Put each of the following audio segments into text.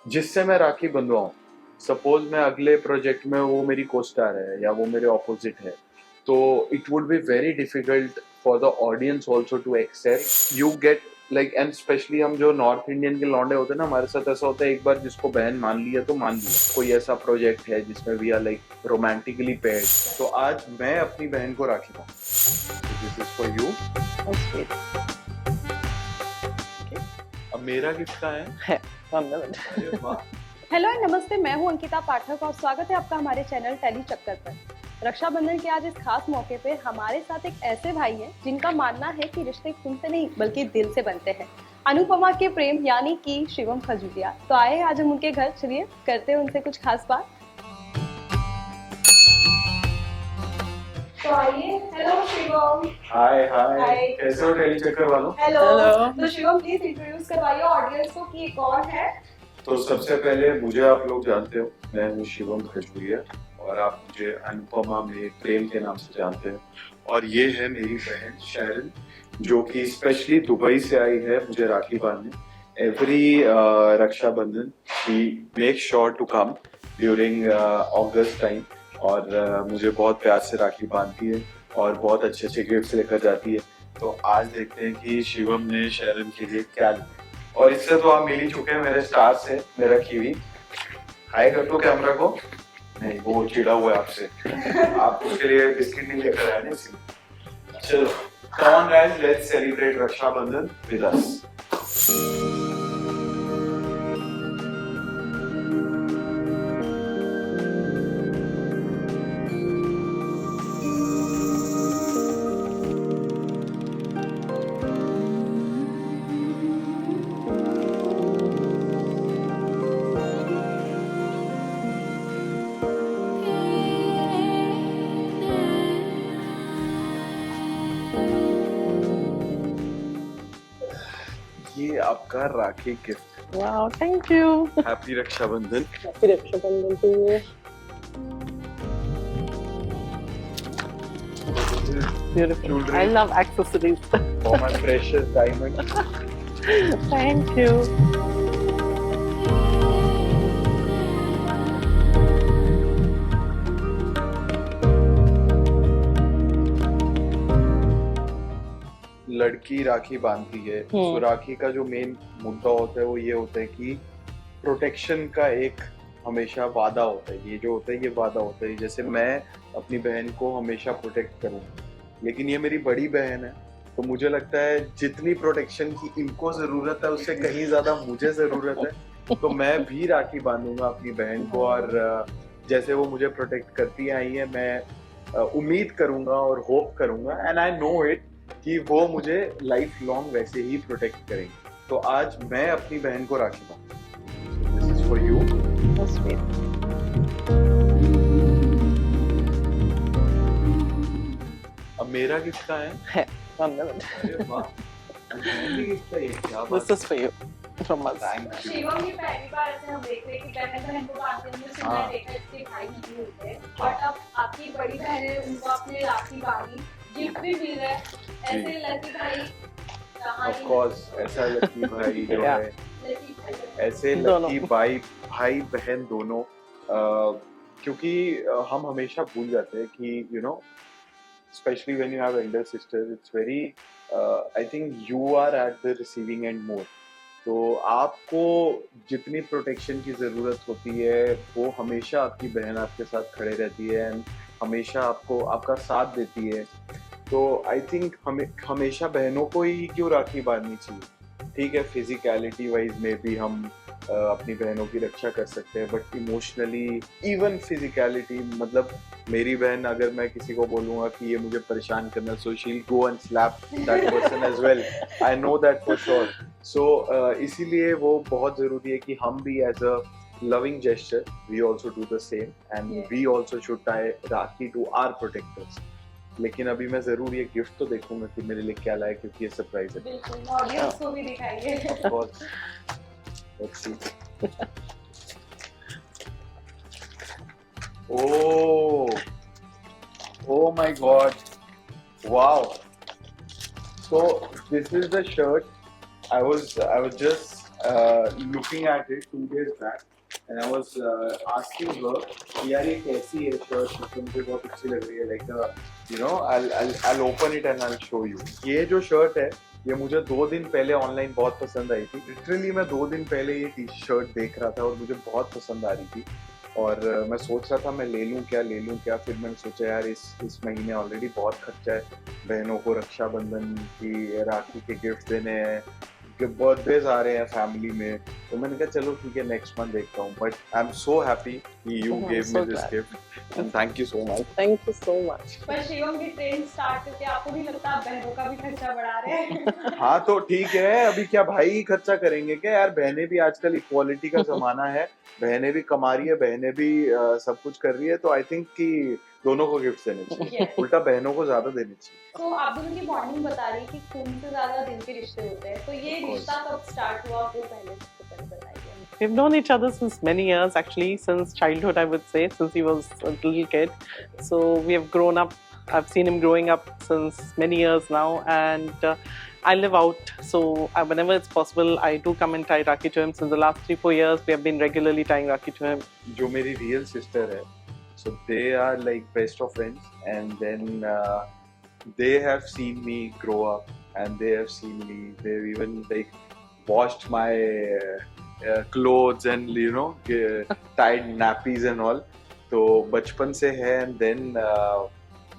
जिससे मैं राखी बंधवाऊं। सपोज मैं अगले प्रोजेक्ट में वो मेरी को स्टार है या वो मेरे ऑपोजिट है, तो it would be very difficult for the audience also to accept you get like. And specially हम जो नॉर्थ इंडियन के लौंडे होते हैं ना, हमारे साथ ऐसा होता है, एक बार जिसको बहन मान लिया तो मान लिया। कोई ऐसा प्रोजेक्ट है जिसमें we are like romantically paired, तो आज मैं अपनी बहन को राखी दूंगा। This is for you. अब मेरा गिफ्ट कहाँ है? अरे वाह। हेलो नमस्ते, मैं हूं अंकिता पाठक और स्वागत है आपका हमारे चैनल टेली चक्कर पर। रक्षाबंधन के आज इस खास मौके पे हमारे साथ एक ऐसे भाई हैं जिनका मानना है कि रिश्ते खून से नहीं बल्कि दिल से बनते हैं। अनुपमा के प्रेम यानी कि शिवम खजूरिया। तो आए आज हम उनके घर, चलिए करते हैं उनसे कुछ खास बात। तो आइए। हेलो शिवम। हाय हाय, हाय। कैसे हो टेली चक्कर वालों? हेलो। तो शिवम प्लीज इंट्रोड्यूस करवाइए ऑडियंस को कि ये कौन है। तो सबसे पहले मुझे आप लोग जानते हो, मैं हूँ शिवम खजूरिया और आप मुझे अनुपमा में प्रेम के नाम से जानते हैं। और ये है मेरी बहन शैरन, जो कि स्पेशली दुबई से आई है मुझे राखी बांधने। Every Rakshabandhan she make sure to come during August time और मुझे बहुत प्यार से राखी बांधती है और बहुत अच्छे अच्छे गिफ्ट लेकर जाती है। तो आज देखते हैं कि शिवम ने शैरन के लिए क्या लिया। और इससे तो आप मिल ही चुके हैं मेरे स्टार से, मेरा कीवी। हाय कर दो कैमरा को। नहीं, वो चिढ़ा हुआ है आपसे। आप उसके लिए बिस्किट नहीं लेकर आए ना, इसलिए। चलो, come on guys, let's celebrate Rakshabandhan with us. ये आपका rakhi gift. Wow, thank you. Happy Rakshabandhan. Happy Rakshabandhan to you. Beautiful. Jewelry. I love accessories. For my precious diamond. Thank you. लड़की राखी बांधती है तो राखी का जो मेन मुद्दा होता है वो ये होता है कि प्रोटेक्शन का एक हमेशा वादा होता है। ये जो होता है ये वादा होता है, जैसे मैं अपनी बहन को हमेशा प्रोटेक्ट करूंगा। लेकिन ये मेरी बड़ी बहन है, तो मुझे लगता है जितनी प्रोटेक्शन की इनको जरूरत है उससे कहीं ज्यादा मुझे जरूरत है। तो मैं भी राखी बांधूंगा अपनी बहन को, और जैसे वो मुझे प्रोटेक्ट करती आई है, मैं उम्मीद करूंगा और होप करूंगा एंड आई नो इट कि वो मुझे लाइफ लॉन्ग वैसे ही प्रोटेक्ट करेंगे। तो आज मैं अपनी बहन को राखी बांधूंगा। This is for you. That's sweet. अब मेरा गिफ्ट कहाँ है? One minute. अरे वाह, मेरी गिफ्ट है ये, क्या बात This is for you from us. Thank you. Shivam की पहली बार ऐसे हम देख रहे हैं कि बहन बहन को बांधते हैं। हमने सुना है, देखा इसके भाई नहीं होते, बट अब आपकी बड़ी बहन है, उनको आपने राखी बांधी, गिफ्ट भी मिल रहा है। ऐसे लकी भाई Of course, ऐसा लकी भाई जो Yeah. है, ऐसे दोनों। लकी भाई बहन दोनों, क्योंकि हम हमेशा भूल जाते हैं कि you know, especially when you have elder sister, it's very I think you are at the receiving end more. तो आपको जितनी प्रोटेक्शन की ज़रूरत होती है वो हमेशा आपकी बहन आपके साथ खड़े रहती है एंड हमेशा आपको आपका साथ देती है। तो आई थिंक हमेशा बहनों को ही क्यों राखी बांधनी चाहिए। ठीक है, फिजिकलिटी वाइज में भी हम अपनी बहनों की रक्षा कर सकते हैं, बट इमोशनली, इवन फिजिकलिटी, मतलब मेरी बहन, अगर मैं किसी को बोलूंगा कि ये मुझे परेशान करना, so she will go and slap that person as well. I know that for sure. So इसीलिए वो बहुत जरूरी है कि हम भी as a loving gesture we also do the same and we also should tie rakhi to our protectors। लेकिन अभी मैं जरूर ये गिफ्ट तो देखूंगा कि मेरे लिए क्या लाए, क्योंकि ये सरप्राइज है। बिल्कुल, ऑडियंस को भी दिखाइए। बहुत let's see। oh my god, wow। So this is the shirt I was just looking at it 2 days back, and I was asking her, यार ये कैसी है शर्ट, मुझे बहुत अच्छी लग रही है, like you know, I'll open it and I'll show you. ये जो शर्ट है ये मुझे 2 दिन पहले ऑनलाइन बहुत पसंद आई थी. लिटरली मैं 2 दिन पहले ये टी शर्ट देख रहा था और मुझे बहुत पसंद आ रही थी और मैं सोच रहा था मैं ले लूँ क्या. फिर मैंने सोचा यार इस महीने ऑलरेडी बहुत खर्चा है, बहनों को रक्षाबंधन की राखी के गिफ्ट देने हैं, बर्थडेज आ रहे हैं फैमिली में, तो मैंने कहा चलो ठीक है नेक्स्ट मंथ देखता हूँ. But I am so happy कि you gave me this gift and thank you so much. Thank you so much. पर शिवम की ट्रेन स्टार्ट करके आपको नहीं लगता आप बहनों का भी खर्चा बढ़ा रहे हैं? हाँ तो ठीक है, अभी क्या भाई खर्चा करेंगे क्या यार, बहनें भी आजकल इक्वालिटी का जमाना है, बहनें भी कमा रही है, बहनें भी सब कुछ कर रही है, तो आई थिंक कि दोनों को गिफ्ट देने चाहिए, उल्टा बहनों को ज्यादा देने चाहिए. तो आप दोनों की बॉन्डिंग बता रही कि खून से ज्यादा दिल के रिश्ते होते हैं, तो ये रिश्ता कब स्टार्ट हुआ वो पहले बताइए. We've known each other since many years, actually, since childhood, I would say, since he was a little kid. So we have grown up. I've seen him growing up since many years now, and I live out. So whenever it's possible, I do come and tie Rakhi to him. Since the last 3-4 years, we have been regularly tying Rakhi to him. जो मेरी real sister है, so they are like best of friends, and then they have seen me grow up, and they have seen me. They've even like washed my clothes and you know tied nappies and all. तो बचपन से है, and then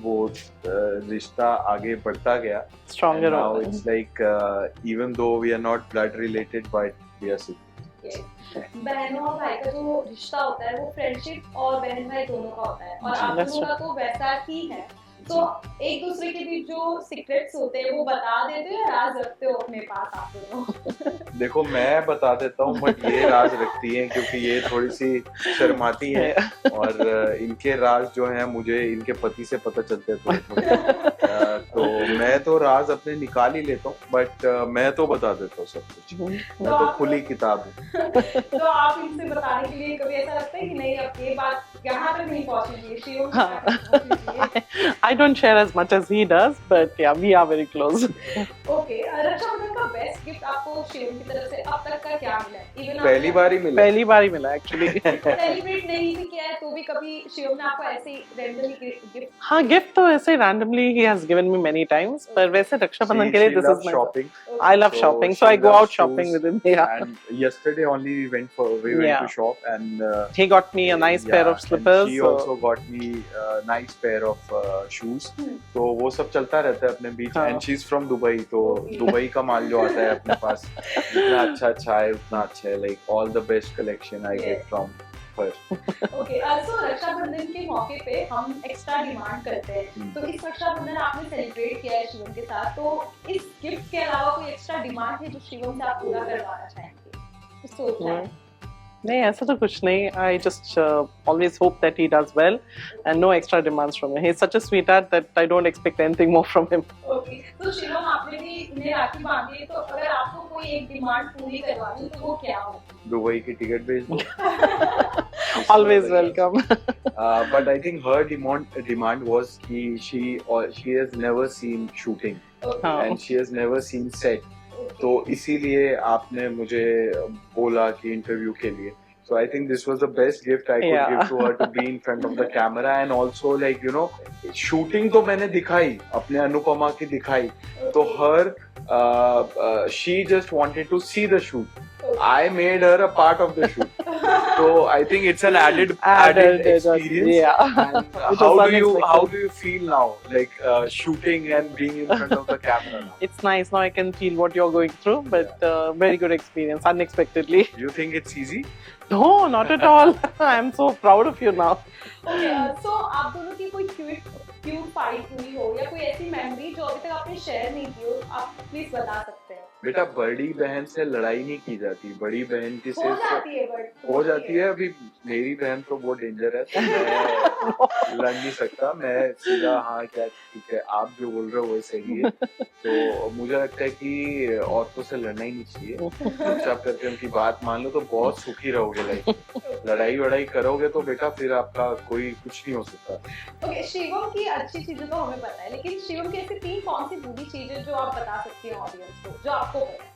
वो रिश्ता आगे बढ़ता गया. Stronger. And now it's like even though we are not blood related, but we are siblings. बहनों और भाई का जो रिश्ता होता है वो फ्रेंडशिप और बहन भाई दोनों का होता है, और आप दोनों का तो वैसा ही है. तो एक दूसरे के बीच जो सीक्रेट्स होते हैं वो बता देते हो या राज रखते हो अपने पास आप दोनों? देखो मैं बता देता हूँ, बट ये राज रखती हैं क्योंकि ये थोड़ी सी शर्माती हैं, और इनके राज जो हैं मुझे इनके पति से पता चलते हैं थोड़े. तो मैं तो राज अपने निकाल ही लेता हूँ, बट मैं तो बता देता हूँ सब कुछ. मैं तो खुली किताब हूँ. तो आप इनसे बताने के लिए कभी ऐसा लगता है कि नहीं अब ये बात यहाँ तक नहीं पहुँचनी चाहिए, शिवम तक पहुँचनी चाहिए? I don't share as much as he does, but yeah, we are very close. Okay, Rakshabandhan का बेस्ट गिफ्ट आपको शिवम की तरफ से अब तक का क्या मिला है? Even पहली बार ही मिला एक्चुअली. सेलिब्रेट नहीं भी किया है तो भी कभी शिवम ने आपको ऐसे ही रैंडमली गिफ्ट? हाँ, गिफ्ट तो ऐसे randomly he has given me many times, पर वैसे रक्षाबंधन के लिए this is my shopping. I love shopping, so I go out shopping with him. Yeah. And yesterday only we went to shop, and he got me a nice pair of slippers. She also got me a nice pair of shoes. तो वो सब चलता रहता है अपने बीच. And she's from Dubai, तो Dubai का माल जो आता है अपने पास जितना अच्छा है उतना अच्छा है. Like all the best collection I get from her. Okay, so Rakshabandhan के मौके पे हम एक्स्ट्रा डिमांड करते हैं. तो इस रक्षाबंधन आपने सेलिब्रेट किया है शिवम के साथ, तो इस गिफ्ट के अलावा कोई एक्स्ट्रा डिमांड है जो शिवम से आप पूरा करवाना चाहेंगे? कुछ सोचा है? नहीं, ऐसा तो कुछ नहीं. I just always hope that he does well, and no extra demands from him. He's such a sweetheart that I don't expect anything more from him. Okay, तो शिवम आपने भी इन्हें राखी बांधी है, तो अगर आपको कोई एक डिमांड पूरी करवानी तो वो क्या हो? दुबई की टिकट भेज दो. Always welcome. But I think her demand was she has never seen shooting, and she has never seen set. तो इसीलिए आपने मुझे बोला कि इंटरव्यू के लिए. So I think this was the best gift I could give to her, to be in front of the camera, and also like you know shooting तो मैंने दिखाई, अपने अनुपमा की दिखाई, तो her she just wanted to see the shoot. I made her a part of the shoot. So I think it's an added experience. Yeah. And how do you feel now, like shooting and being in front of the camera now? It's nice. Now I can feel what you're going through, but very good experience, unexpectedly. You think it's easy? No, not at all. I'm so proud of you now. Okay, so आप दोनों की कोई cute fight हुई हो या कोई ऐसी memory जो अभी तक आपने शेयर नहीं की हो, आप प्लीज बता सकते हैं? बेटा बड़ी बहन से लड़ाई नहीं की जाती, बड़ी बहन की हो जाती है. अभी मेरी बहन तो बहुत डेंजर है, तो मैं लड़ नहीं सकता. मैं सीधा हाँ क्या ठीक है आप जो बोल रहे हो वो सही है. तो मुझे लगता है कि औरतों से लड़ना ही नहीं चाहिए, चुपचाप करके उनकी बात मान लो तो बहुत सुखी रहोगे लाइफ. लड़ाई वड़ाई करोगे तो बेटा फिर आपका कोई कुछ नहीं हो सकता. ओके, शिवम की अच्छी चीजें तो हमें पता है, लेकिन शिवम की ऐसी 3 कौन सी बुरी चीजें जो आप बता सकती हैं ऑडियंस को, जो आपको पता है?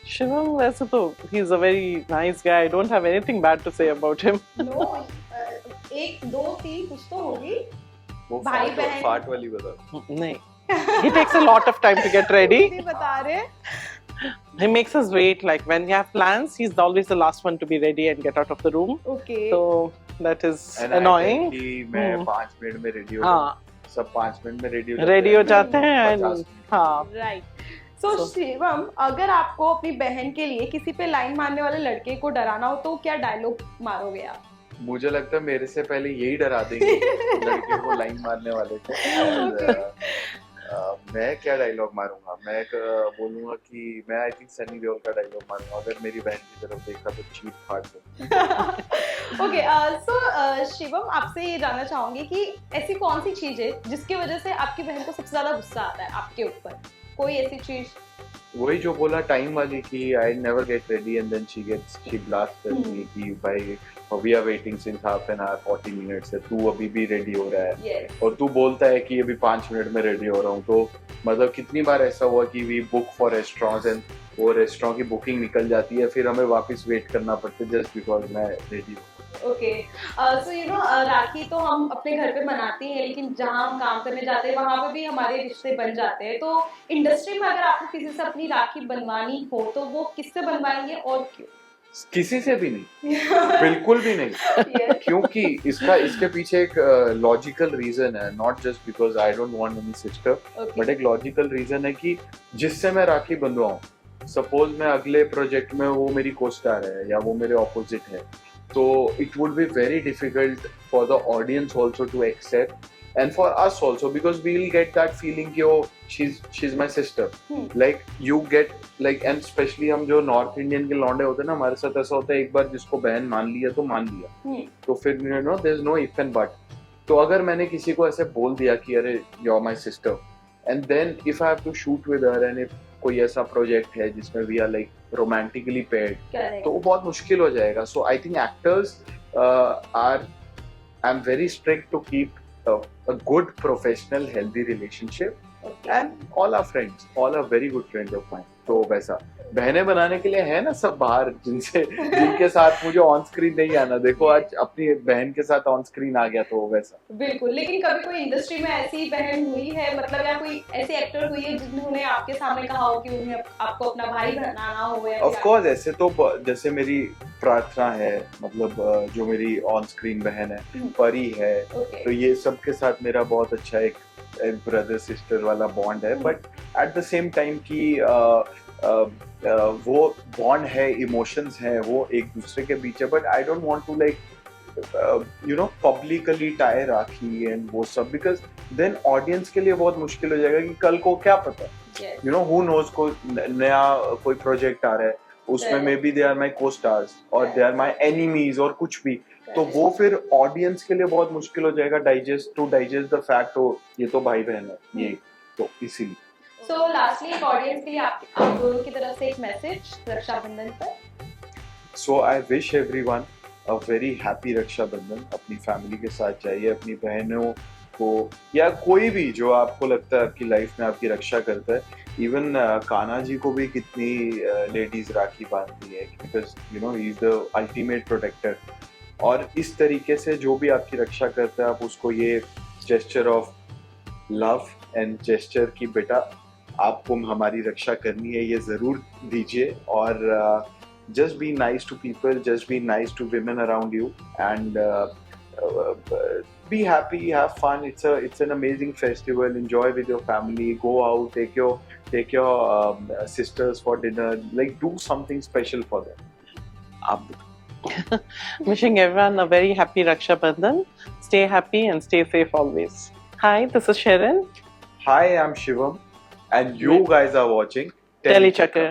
Shivam, वैसे तो he's a very nice guy. I don't have anything bad to say about him. No, एक दो तीन कुछ तो होगी। वो भाई बहन। फाट वाली बता। नहीं. He takes a lot of time to get ready. दीदी बता रहे। He makes us wait. Like when we have plans, he's always the last one to be ready and get out of the room. Okay. So that is And I annoying. think कि मैं 5 minute में ready हो हाँ, सब 5 minute में ready ready हो जाते हैं 50 and हाँ. राइट। सो So- शिवम, अगर आपको अपनी बहन के लिए किसी पे लाइन मारने वाले लड़के को डराना हो तो क्या डायलॉग मारोगे आप? मुझे लगता है मेरे से पहले यही डरा देंगे लड़के को लाइन मारने वाले को। And, मैं क्या डायलॉग मारूंगा? मैं बोलूंगा कि मैं आई थिंक सनी देओल का डायलॉग मारूंगा, अगर मेरी बहन की तरफ देखा तो चीट फाड़ दो। ओके, सो शिवम, आपसे ये जानना चाहूंगी कि ऐसी कौन सी चीज है जिसकी वजह से आपकी बहन को सबसे ज्यादा गुस्सा आता है आपके ऊपर? कोई ऐसी चीज? वही जो बोला टाइम वाली कि I never get ready and then she blast me कि भाई we are waiting since half an hour 40 minutes है, तू अभी भी रेडी हो रहा है Yes. और तू बोलता है कि अभी 5 मिनट में रेडी हो रहा हूँ। तो मतलब कितनी बार ऐसा हुआ कि we book for restaurants and वो रेस्टोरेंट की बुकिंग निकल जाती है, फिर हमें वापस वेट करना पड़ता है जस्ट बिकॉज मैं रेडी हूँ। ओके, सो यू नो, राखी तो हम अपने घर पे मनाते हैं, लेकिन जहाँ हम काम करने जाते हैं वहाँ पे भी हमारे रिश्ते बन जाते हैं। तो इंडस्ट्री में अगर आपको किसी से अपनी राखी बनवानी हो तो वो किससे बनवाएंगे और क्यों? किसी से भी नहीं, बिल्कुल भी नहीं, Yes. क्योंकि इसके पीछे एक लॉजिकल रीजन है, not just because I don't want any sister, Okay. But एक लॉजिकल रीजन है कि जिससे मैं राखी बंधवाऊं, सपोज मैं अगले प्रोजेक्ट में वो मेरी को स्टार है या वो मेरे ऑपोजिट है, तो it would be very difficult for the audience also to accept and for us also because we will get that feeling कि oh she's my sister, like you get like, and especially हम जो north Indian के लौंडे होते हैं ना, हमारे साथ ऐसा होता है एक बार जिसको बहन मान लिया तो मान लिया, तो फिर you know there's no if and but। तो अगर मैंने किसी को ऐसे बोल दिया कि अरे you're my sister and then if I have to shoot with her and if कोई ऐसा प्रोजेक्ट है जिसमें we are like romantically paired, Correct. तो वो बहुत मुश्किल हो जाएगा। So I think actors I'm very strict to keep a good professional healthy relationship Okay. and all our friends, all are very good friends of mine। तो वैसा बहनें बनाने के लिए है ना सब बाहर जिनके साथ मुझे ऑन स्क्रीन नहीं आना, देखो आज अपनी बहन के साथ ऑन स्क्रीन आ गया, तो वैसा। बिल्कुल, लेकिन कभी कोई इंडस्ट्री में ऐसी बहन हुई है, मतलब या कोई ऐसी एक्टर हुई है जिन्होंने आपके सामने कहा हो कि उन्हें आपको अपना भाई बनाना हो? या ऑफ कोर्स ऐसे तो जैसे मेरी प्रार्थना है, मतलब जो मेरी ऑन स्क्रीन बहन है, परी है, Okay. तो ये सब के साथ मेरा बहुत अच्छा एक ब्रदर सिस्टर वाला बॉन्ड है, but at the same time कि वो बॉन्ड है, इमोशंस है, वो एक दूसरे के बीच है, but I don't want to like you know publicly tie rakhi and वो सब, बिकॉज देन ऑडियंस के लिए बहुत मुश्किल हो जाएगा कि कल को क्या पता, Yes. You know who knows को नया कोई प्रोजेक्ट आ रहा है उसमें may be they are my को स्टार्स और दे आर माई एनिमीज और कुछ भी, तो वो फिर ऑडियंस के लिए बहुत मुश्किल हो जाएगा डाइजेस्ट द फैक्ट हो ये तो भाई बहन है ये, तो इसीलिए। सो लास्टली एक ऑडियंस के लिए आप दोनों की तरफ से एक मैसेज रक्षाबंधन पर। So I wish everyone a very happy Rakshabandhan. अपनी फैमिली के साथ जाइए, अपनी बहनों को या कोई भी जो आपको लगता है आपकी लाइफ में आपकी रक्षा करता है, इवन कान्हा जी को भी कितनी लेडीज राखी बांधती है, because you know he is the ultimate protector. और इस तरीके से जो भी आपकी रक्षा करता है आप उसको ये gesture of love and gesture की बेटा आपको हमारी रक्षा करनी है ये जरूर दीजिए, और just be nice to people, just be nice to women around you, and be happy, have fun. It's an amazing festival. Enjoy with your family. Go out, take your sisters for dinner. Like do something special for them. Wishing everyone a very happy Raksha Bandhan. Stay happy and stay safe always. Hi, this is Sharon. Hi, I'm Shivam, and you guys are watching Telechakkar.